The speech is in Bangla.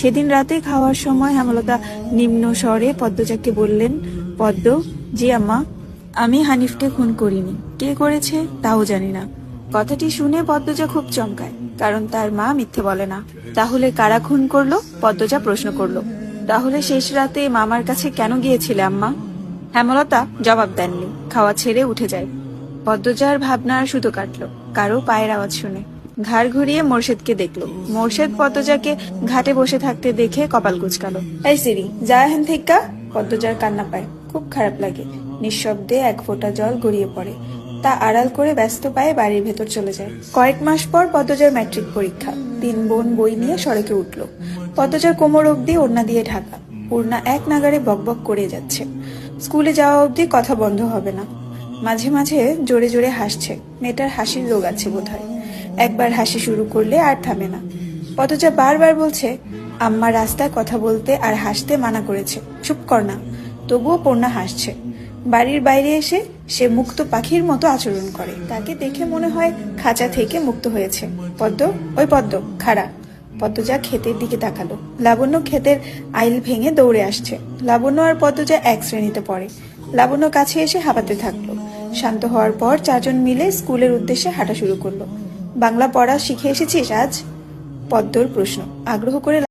সেদিন রাতে খাওয়ার সময় হেমলতা নিম্ন স্বরে পদ্মজাকে বললেন, পদ্ম, জি আম্মা, আমি হানিফকে খুন করিনি। কে করেছে তাও জানি না। কথাটি শুনে পদ্মজা খুব চমকায়, কারণ তার মা মিথ্যে বলে না। তাহলে কারা খুন করলো? পদ্মজা প্রশ্ন করলো। তাহলে শেষ রাতে মামার কাছে কেন গিয়েছিলে আম্মা? হেমলতা জবাব দেননি, খাওয়া ছেড়ে উঠে যায়। পদ্মজার ভাবনার সুতো কাটলো কারো পায়ের আওয়াজ শুনে। ঘাড় ঘুরিয়ে মোর্শেদকে দেখলো। মোর্শেদ পদ্মজাকে ঘাটে বসে থাকতে দেখে কপাল কুঁচকালো। এই সিরি, যা হেন থেকে। পদ্মজার কান্না পায়, খুব খারাপ লাগে। নিঃশব্দে এক ফোঁটা জল গড়িয়ে পড়ে। তা আড়াল করে ব্যস্ত পায়ে বাড়ির ভেতর চলে যায়। কয়েক মাস পর পদ্মজার ম্যাট্রিক পরীক্ষা। 3 বোন বই নিয়ে সড়কে উঠল। পদ্মজার কোমর অবধি ওড়না দিয়ে ঢাকা। পূর্ণা এক নাগাড়ে বকবক করে যাচ্ছে। স্কুলে যাওয়া অবধি কথা বন্ধ হবে না। মাঝে মাঝে জোরে জোরে হাসছে। মেয়েটার হাসির রোগ আছে বোধহয়। একবার হাসি শুরু করলে আর থামে না। পদ্মজা বারবার বলছে, আম্মা রাস্তায় কথা বলতে আর হাসতে মানা করেছে, চুপ কর না। তবুও পূর্ণা হাসছে। বাড়ির বাইরে এসে সে মুক্ত পাখির মতো আচরণ করে। তাকে দেখে মনে হয় খাঁচা থেকে মুক্ত হয়েছে। পদ্ম, ওই পদ্ম, খাড়া। পদ্মজা ক্ষেতের দিকে তাকালো। লাবণ্য ক্ষেতের আইল ভেঙে দৌড়ে আসছে। লাবণ্য আর পদ্মজা এক শ্রেণীতে পড়ে। লাবণ্য কাছে এসে হাঁপাতে থাকলো। শান্ত হওয়ার পর 4 জন মিলে স্কুলের উদ্দেশ্যে হাঁটা শুরু করলো। বাংলা পড়া শিখে এসেছিস আজ? পদ্মর প্রশ্ন। আগ্রহ করে